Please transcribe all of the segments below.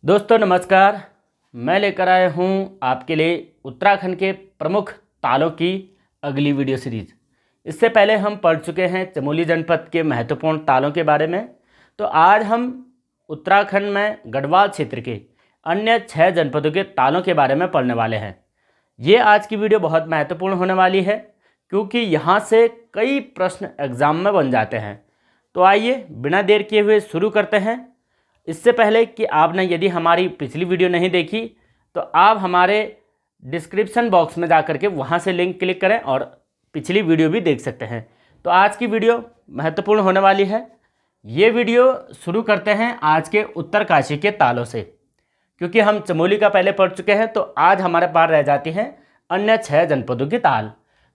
दोस्तों नमस्कार। मैं लेकर आया हूँ आपके लिए उत्तराखंड के प्रमुख तालों की अगली वीडियो सीरीज। इससे पहले हम पढ़ चुके हैं चमोली जनपद के महत्वपूर्ण तालों के बारे में। तो आज हम उत्तराखंड में गढ़वाल क्षेत्र के अन्य 6 जनपदों के तालों के बारे में पढ़ने वाले हैं। ये आज की वीडियो बहुत महत्वपूर्ण होने वाली है क्योंकि यहाँ से कई प्रश्न एग्जाम में बन जाते हैं। तो आइए बिना देर किए हुए शुरू करते हैं। इससे पहले कि आपने यदि हमारी पिछली वीडियो नहीं देखी तो आप हमारे डिस्क्रिप्शन बॉक्स में जाकर के वहाँ से लिंक क्लिक करें और पिछली वीडियो भी देख सकते हैं। तो आज की वीडियो महत्वपूर्ण होने वाली है। ये वीडियो शुरू करते हैं आज के उत्तरकाशी के तालों से, क्योंकि हम चमोली का पहले पढ़ चुके हैं। तो आज हमारे पास रह जाती हैं अन्य 6 जनपदों की ताल।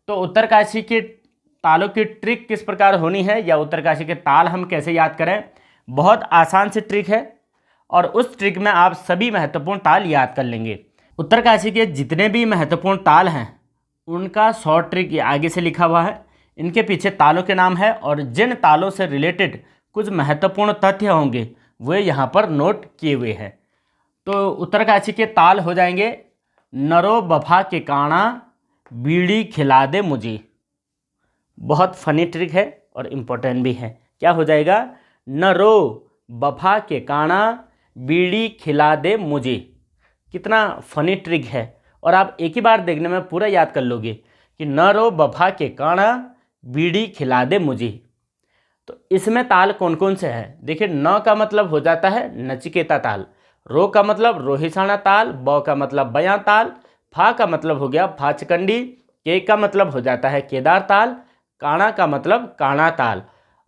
तो उत्तरकाशी के तालों की ट्रिक किस प्रकार होनी है या उत्तरकाशी के ताल हम कैसे याद करें, बहुत आसान सी ट्रिक है और उस ट्रिक में आप सभी महत्वपूर्ण ताल याद कर लेंगे। उत्तरकाशी के जितने भी महत्वपूर्ण ताल हैं उनका शॉर्ट ट्रिक आगे से लिखा हुआ है। इनके पीछे तालों के नाम है और जिन तालों से रिलेटेड कुछ महत्वपूर्ण तथ्य होंगे वे यहाँ पर नोट किए हुए हैं। तो उत्तरकाशी के ताल हो जाएंगे नरो बफा के काना बीड़ी खिला दे मुझे। बहुत फनी ट्रिक है और इम्पोर्टेंट भी है। क्या हो जाएगा? नरो बफा के काना बीड़ी खिला दे मुझे। कितना फनी ट्रिक है और आप एक ही बार देखने में पूरा याद कर लोगे कि नरो बफा के काना बीड़ी खिला दे मुझे। तो इसमें ताल कौन कौन से हैं? देखिए, न का मतलब हो जाता है नचिकेता ताल, रो का मतलब रोहिसाना ताल, ब का मतलब बयां ताल, फा का मतलब हो गया फाचकंडी, के का मतलब हो जाता है केदार ताल, काणा का मतलब काणा ताल,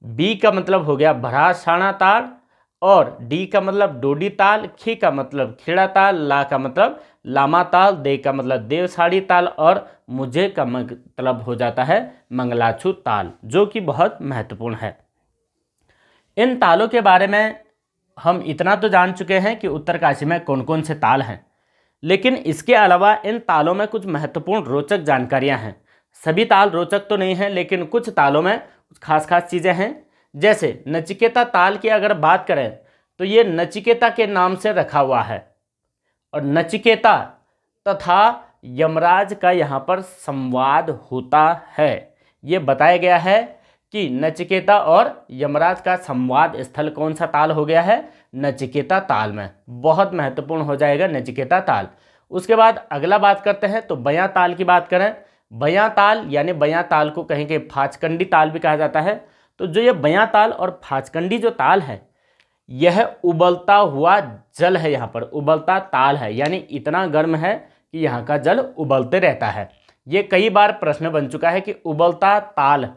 बी का मतलब हो गया भरासाना ताल और डी का मतलब डोडी ताल, खी का मतलब खेड़ा ताल, ला का मतलब लामा ताल, दे का मतलब देवसाड़ी ताल और मुझे का मतलब हो जाता है मंगलाछू ताल, जो कि बहुत महत्वपूर्ण है। इन तालों के बारे में हम इतना तो जान चुके हैं कि उत्तरकाशी में कौन कौन से ताल हैं, लेकिन इसके अलावा इन तालों में कुछ महत्वपूर्ण रोचक जानकारियां हैं। सभी ताल रोचक तो नहीं हैं, लेकिन कुछ तालों में कुछ खास चीज़ें हैं। जैसे नचिकेता ताल की अगर बात करें तो ये नचिकेता के नाम से रखा हुआ है और नचिकेता तथा यमराज का यहाँ पर संवाद होता है। ये बताया गया है कि नचिकेता और यमराज का संवाद स्थल कौन सा ताल हो गया है? नचिकेता ताल में। बहुत महत्वपूर्ण हो जाएगा नचिकेता ताल। उसके बाद अगला बात करते हैं तो बयां ताल की बात करें। बयां ताल यानी बयां ताल को कहीं के फाचकंडी ताल भी कहा जाता है। तो जो ये बयां ताल और फाचकंडी जो ताल है यह उबलता हुआ जल है, यहाँ पर उबलता ताल है, यानी इतना गर्म है कि यहाँ का जल उबलते रहता है। ये कई बार प्रश्न बन चुका है कि उबलता ताल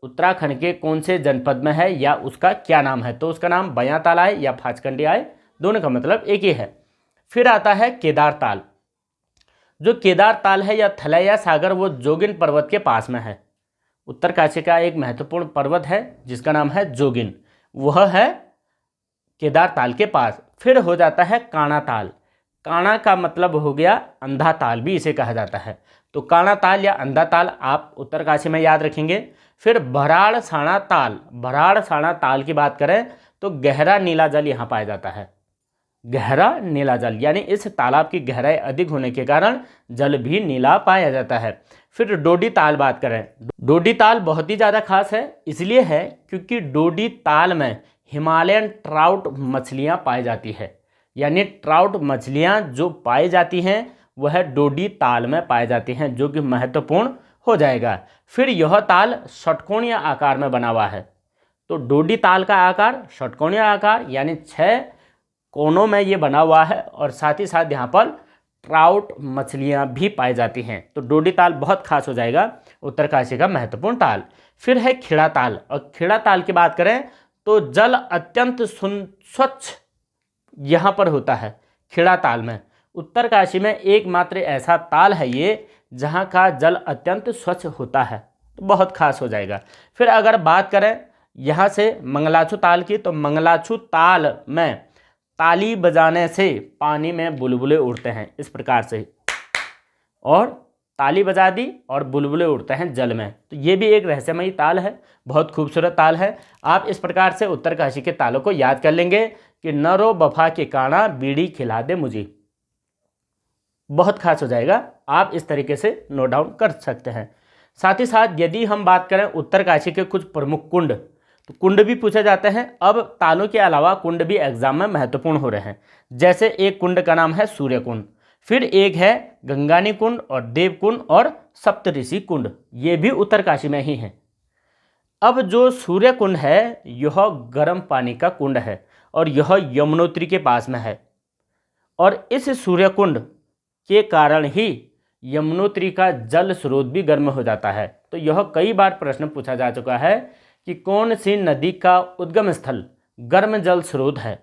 उत्तराखंड के कौन से जनपद में है या उसका क्या नाम है। तो उसका नाम बयां ताल आए या फाचकंडी आए, दोनों का मतलब एक ही है। फिर आता है केदार ताल। जो केदार ताल है या थलैया सागर वो जोगिन पर्वत के पास में है। उत्तरकाशी का एक महत्वपूर्ण पर्वत है जिसका नाम है जोगिन, वह है केदार ताल के पास। फिर हो जाता है काणा ताल। काणा का मतलब हो गया अंधा ताल भी इसे कहा जाता है। तो काणा ताल या अंधा ताल आप उत्तरकाशी में याद रखेंगे। फिर भराड़साना ताल। भराड़साना ताल की बात करें तो गहरा नीला जल यहाँ पाया जाता है। गहरा नीला जल यानी इस तालाब की गहराई अधिक होने के कारण जल भी नीला पाया जाता है। फिर डोडी ताल बात करें। डोडी ताल बहुत ही ज़्यादा खास है, इसलिए है क्योंकि डोडी ताल में हिमालयन ट्राउट मछलियाँ पाई जाती है, यानी ट्राउट मछलियाँ जो पाई जाती हैं वह डोडी ताल में पाई जाती हैं, जो कि महत्वपूर्ण हो जाएगा। फिर यह ताल षटकोणीय आकार में बना हुआ है। तो डोडी ताल का आकार षटकोणीय आकार यानी 6 कोनों में ये बना हुआ है और साथ ही साथ यहाँ पर ट्राउट मछलियाँ भी पाई जाती हैं। तो डोडी ताल बहुत खास हो जाएगा, उत्तरकाशी का महत्वपूर्ण ताल। फिर है खेड़ा ताल। और खेड़ा ताल की बात करें तो जल अत्यंत स्वच्छ यहाँ पर होता है खेड़ा ताल में। उत्तरकाशी में एकमात्र ऐसा ताल है ये जहाँ का जल अत्यंत स्वच्छ होता है, तो बहुत खास हो जाएगा। फिर अगर बात करें यहाँ से मंगलाछू ताल की, तो मंगलाछू ताल में ताली बजाने से पानी में बुलबुले उड़ते हैं इस प्रकार से, और ताली बजा दी और बुलबुले उड़ते हैं जल में। तो ये भी एक रहस्यमयी ताल है, बहुत खूबसूरत ताल है। आप इस प्रकार से उत्तरकाशी के तालों को याद कर लेंगे। कि न रो वफा के काना बीड़ी खिला दे मुझे। बहुत खास हो जाएगा, आप इस तरीके से नोट डाउन कर सकते हैं। साथ ही साथ यदि हम बात करें उत्तरकाशी के कुछ प्रमुख कुंड, तो कुंड भी पूछे जाते हैं। अब तालों के अलावा कुंड भी एग्जाम में महत्वपूर्ण हो रहे हैं। जैसे एक कुंड का नाम है सूर्य कुंड, फिर एक है गंगानी कुंड और देव कुंड और सप्तऋषि कुंड, ये भी उत्तरकाशी में ही है। अब जो सूर्य कुंड है यह गर्म पानी का कुंड है और यह यमुनोत्री के पास में है, और इस सूर्य कुंड के कारण ही यमुनोत्री का जल स्रोत भी गर्म हो जाता है। तो यह कई बार प्रश्न पूछा जा चुका है कि कौन सी नदी का उद्गम स्थल गर्म जल स्रोत है।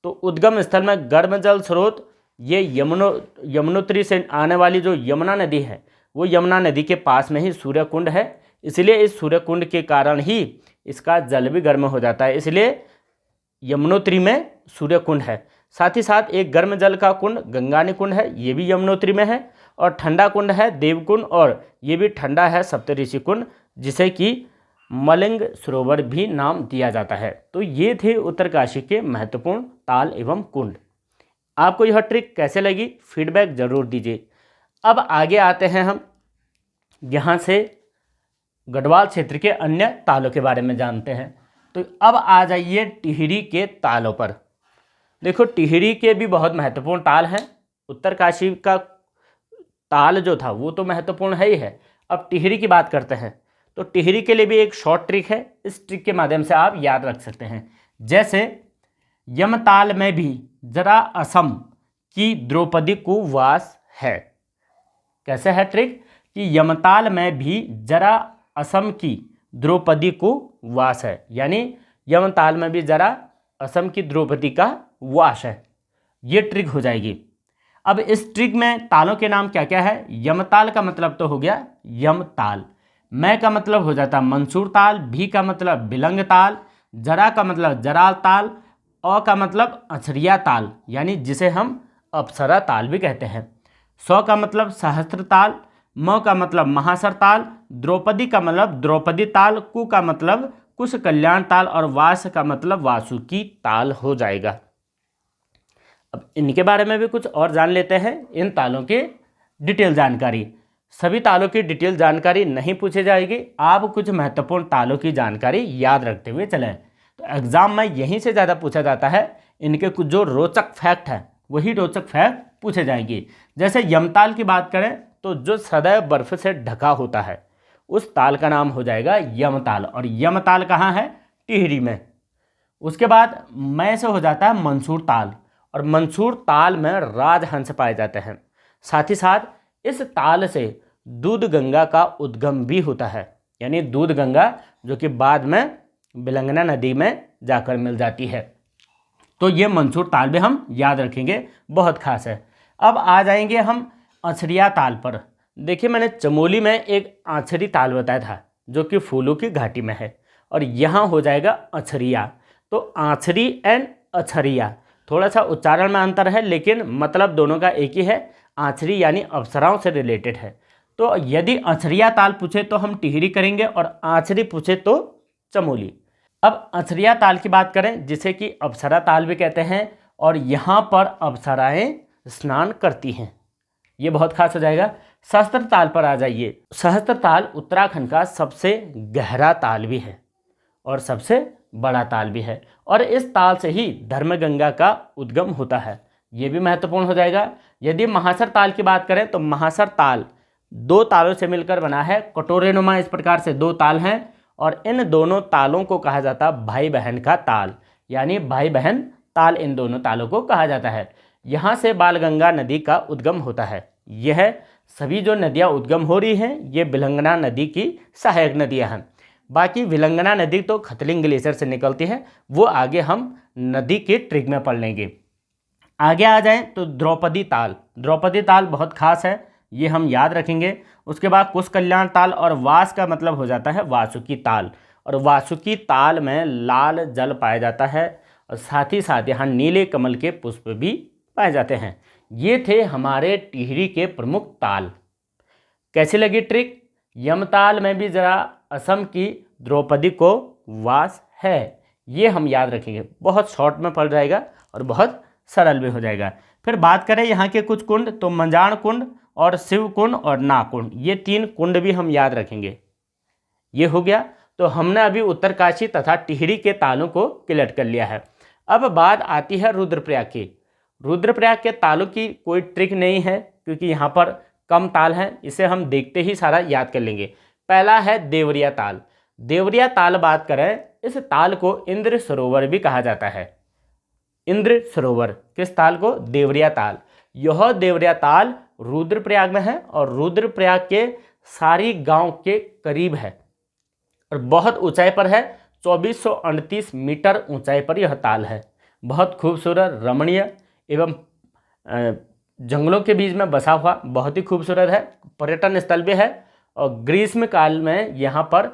तो उद्गम स्थल में गर्म जल स्रोत ये यमुनोत्री से आने वाली जो यमुना नदी है, वो यमुना नदी के पास में ही सूर्य कुंड है। इसलिए इस सूर्य कुंड के कारण ही इसका जल भी गर्म हो जाता है, इसलिए यमुनोत्री में सूर्य कुंड है। साथ ही साथ एक गर्म जल का कुंड गंगानी कुंड है, ये भी यमुनोत्री में है, और ठंडा कुंड है देवकुंड, और ये भी ठंडा है सप्तऋषि कुंड, जिसे कि मलिंग सरोवर भी नाम दिया जाता है। तो ये थे उत्तरकाशी के महत्वपूर्ण ताल एवं कुंड। आपको यह ट्रिक कैसे लगी फीडबैक जरूर दीजिए। अब आगे आते हैं हम यहाँ से गढ़वाल क्षेत्र के अन्य तालों के बारे में जानते हैं। तो अब आ जाइए टिहरी के तालों पर। देखो टिहरी के भी बहुत महत्वपूर्ण ताल हैं। उत्तरकाशी का ताल जो था वो तो महत्वपूर्ण है ही है। अब टिहरी की बात करते हैं। तो टिहरी के लिए भी एक शॉर्ट ट्रिक है, इस ट्रिक के माध्यम से आप याद रख सकते हैं। जैसे यमताल में भी जरा असम की द्रौपदी को वास है। कैसे है ट्रिक कि यमताल में भी जरा असम की द्रौपदी को वास है, यानी यमताल में भी जरा असम की द्रौपदी का वास है, ये ट्रिक हो जाएगी। अब इस ट्रिक में तालों के नाम क्या क्या है। यमताल का मतलब तो हो गया यमताल, मैं का मतलब हो जाता मंसूर ताल, भी का मतलब बिलंग ताल, जरा का मतलब जराल ताल, औ का मतलब अछरिया ताल, यानी जिसे हम अप्सरा ताल भी कहते हैं, सौ का मतलब सहस्त्र ताल, म का मतलब महासर ताल, द्रौपदी का मतलब द्रौपदी ताल, कु का मतलब कुश कल्याण ताल, और वास का मतलब वासुकी ताल हो जाएगा। अब इनके बारे में भी कुछ और जान लेते हैं, इन तालों की डिटेल जानकारी। सभी तालों की डिटेल जानकारी नहीं पूछी जाएगी, आप कुछ महत्वपूर्ण तालों की जानकारी याद रखते हुए चलें। तो एग्जाम में यहीं से ज़्यादा पूछा जाता है, इनके कुछ जो रोचक फैक्ट हैं वही रोचक फैक्ट पूछे जाएंगे। जैसे यमताल की बात करें तो जो सदैव बर्फ से ढका होता है उस ताल का नाम हो जाएगा यमताल, और यमताल कहाँ है, टिहरी में। उसके बाद मैं से हो जाता है मंसूर ताल, और मंसूर ताल में राजहंस पाए जाते हैं। साथ ही साथ इस ताल से दूध गंगा का उद्गम भी होता है, यानी दूध गंगा जो कि बाद में बिलंगना नदी में जाकर मिल जाती है। तो ये मंसूर ताल भी हम याद रखेंगे, बहुत खास है। अब आ जाएंगे हम आछरिया ताल पर। देखिए मैंने चमोली में एक आछरी ताल बताया था जो कि फूलों की घाटी में है, और यहाँ हो जाएगा अछरिया। तो आछरी एंड अछरिया थोड़ा सा उच्चारण में अंतर है, लेकिन मतलब दोनों का एक ही है। आछरी यानी अप्सराओं से रिलेटेड है। तो यदि अछरिया ताल पूछे तो हम टिहरी करेंगे, और आछरी पूछे तो चमोली। अब अछरिया ताल की बात करें जिसे कि अप्सरा ताल भी कहते हैं, और यहाँ पर अप्सराएं स्नान करती हैं, ये बहुत खास हो जाएगा। सहस्त्र ताल पर आ जाइए। सहस्त्र ताल उत्तराखंड का सबसे गहरा ताल भी है और सबसे बड़ा ताल भी है, और इस ताल से ही धर्मगंगा का उद्गम होता है, ये भी महत्वपूर्ण हो जाएगा। यदि महासर ताल की बात करें तो महासर ताल दो तालों से मिलकर बना है, कटोरेनुमा इस प्रकार से दो ताल हैं, और इन दोनों तालों को कहा जाता है भाई बहन का ताल, यानी भाई बहन ताल इन दोनों तालों को कहा जाता है। यहाँ से बालगंगा नदी का उद्गम होता है। यह सभी जो नदियाँ उद्गम हो रही हैं ये बिलंगना नदी की सहायक नदियाँ हैं। बाकी विलंगना नदी तो खतलिंग ग्लेशियर से निकलती है, वो आगे हम नदी के ट्रिक में पढ़ लेंगे। आगे आ जाएं तो द्रौपदी ताल। द्रौपदी ताल बहुत खास है, ये हम याद रखेंगे। उसके बाद कुश कल्याण ताल, और वास का मतलब हो जाता है वासुकी ताल, और वासुकी ताल में लाल जल पाया जाता है, और साथ ही साथ यहाँ नीले कमल के पुष्प भी पाए जाते हैं। ये थे हमारे टिहरी के प्रमुख ताल। कैसी लगी ट्रिक। यमताल में भी जरा असम की द्रौपदी को वास है, ये हम याद रखेंगे, बहुत शॉर्ट में पड़ जाएगा और बहुत सरल भी हो जाएगा। फिर बात करें यहाँ के कुछ कुंड, तो मंजाण कुंड और शिव कुंड और नाकुंड, ये 3 कुंड भी हम याद रखेंगे। ये हो गया। तो हमने अभी उत्तरकाशी तथा टिहरी के तालों को क्लियर कर लिया है। अब बात आती है रुद्रप्रयाग की। रुद्रप्रयाग के तालों की कोई ट्रिक नहीं है, क्योंकि यहाँ पर कम ताल हैं, इसे हम देखते ही सारा याद कर लेंगे। पहला है देवरिया ताल। देवरिया ताल बात करें, इस ताल को इंद्र सरोवर भी कहा जाता है। इंद्र सरोवर किस ताल को? देवरिया ताल। यह देवरिया ताल रुद्रप्रयाग में है और रुद्रप्रयाग के सारी गांव के करीब है और बहुत ऊंचाई पर है। 2429 मीटर ऊंचाई पर यह ताल है। बहुत खूबसूरत, रमणीय एवं जंगलों के बीच में बसा हुआ बहुत ही खूबसूरत है। पर्यटन स्थल भी है और ग्रीष्म काल में यहाँ पर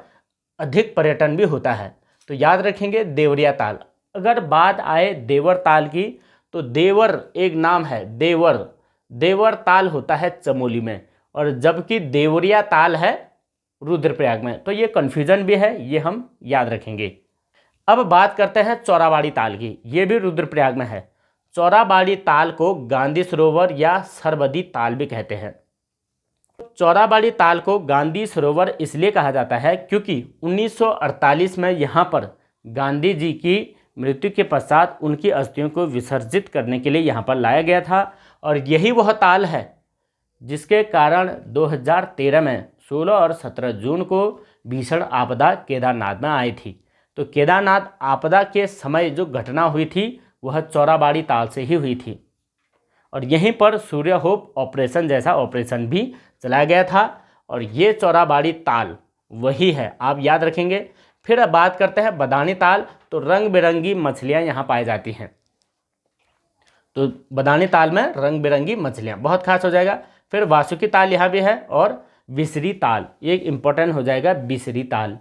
अधिक पर्यटन भी होता है। तो याद रखेंगे देवरिया ताल। अगर बात आए देवर ताल की, तो देवर एक नाम है, देवर। देवर ताल होता है चमोली में, और जबकि देवरिया ताल है रुद्रप्रयाग में। तो ये कन्फ्यूजन भी है, ये हम याद रखेंगे। अब बात करते हैं चौराबाड़ी ताल की। ये भी रुद्रप्रयाग में है। चौराबाड़ी ताल को गांधी सरोवर या सरबदी ताल भी कहते हैं। चौराबाड़ी ताल को गांधी सरोवर इसलिए कहा जाता है क्योंकि 1948 में यहाँ पर गांधी जी की मृत्यु के पश्चात उनकी अस्थियों को विसर्जित करने के लिए यहाँ पर लाया गया था। और यही वह ताल है जिसके कारण 2013 में 16 और 17 जून को भीषण आपदा केदारनाथ में आई थी। तो केदारनाथ आपदा के समय जो घटना हुई थी वह चौराबाड़ी ताल से ही हुई थी, और यहीं पर सूर्य होप ऑपरेशन जैसा ऑपरेशन भी चलाया गया था। और ये चौराबाड़ी ताल वही है, आप याद रखेंगे। फिर अब बात करते हैं बदानी ताल। तो रंग बिरंगी मछलियाँ यहाँ पाई जाती हैं। तो बदानी ताल में रंग बिरंगी मछलियाँ बहुत खास हो जाएगा। फिर वासुकी ताल यहाँ भी है, और बिसरी ताल एक इम्पोर्टेंट हो जाएगा। बिसरी ताल,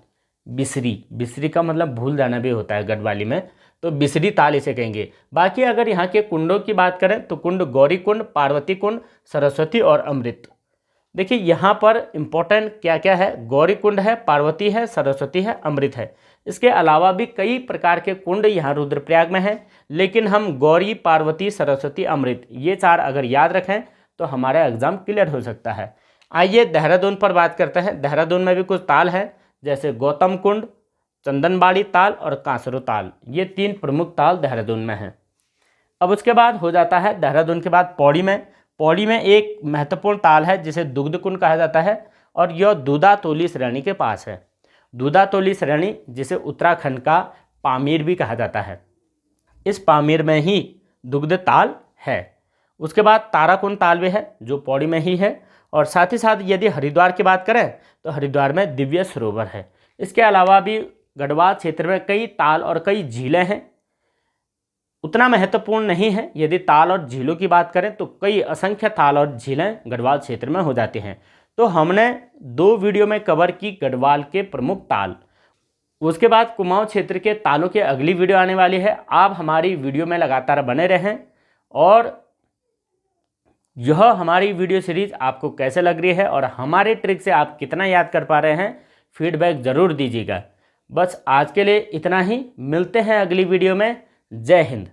बिसरी का मतलब भूल जाना भी होता है गढ़वाली में, तो बिसरी ताल इसे कहेंगे। बाकी अगर यहाँ के कुंडों की बात करें तो कुंड गौरी कुंड, पार्वती कुंड, सरस्वती और अमृत। देखिए यहाँ पर इम्पोर्टेंट क्या क्या है, गौरी कुंड है, पार्वती है, सरस्वती है, अमृत है। इसके अलावा भी कई प्रकार के कुंड यहाँ रुद्रप्रयाग में हैं, लेकिन हम गौरी, पार्वती, सरस्वती, अमृत ये 4 अगर याद रखें तो हमारा एग्जाम क्लियर हो सकता है। आइए देहरादून पर बात करते हैं। देहरादून में भी कुछ ताल हैं, जैसे गौतम कुंड, चंदनबाड़ी ताल और कांसरो ताल। ये 3 प्रमुख ताल देहरादून में हैं। अब उसके बाद हो जाता है देहरादून के बाद पौड़ी में। पौड़ी में एक महत्वपूर्ण ताल है जिसे दुग्ध कुंड कहा जाता है, और यह दूधातोली श्रेणी के पास है। दूधातोली श्रेणी जिसे उत्तराखंड का पामीर भी कहा जाता है, इस पामीर में ही दुग्ध ताल है। उसके बाद ताराकुंड ताल भी है जो पौड़ी में ही है। और साथ ही साथ यदि हरिद्वार की बात करें तो हरिद्वार में दिव्य सरोवर है। इसके अलावा भी गढ़वाल क्षेत्र में कई ताल और कई झीलें हैं, उतना महत्वपूर्ण नहीं है। यदि ताल और झीलों की बात करें तो कई असंख्य ताल और झीलें गढ़वाल क्षेत्र में हो जाती हैं। तो हमने 2 वीडियो में कवर की गढ़वाल के प्रमुख ताल। उसके बाद कुमाऊं क्षेत्र के तालों की अगली वीडियो आने वाली है। आप हमारी वीडियो में लगातार बने रहें, और यह हमारी वीडियो सीरीज आपको कैसे लग रही है और हमारे ट्रिक से आप कितना याद कर पा रहे हैं, फीडबैक ज़रूर दीजिएगा। बस आज के लिए इतना ही, मिलते हैं अगली वीडियो में। जय हिंद।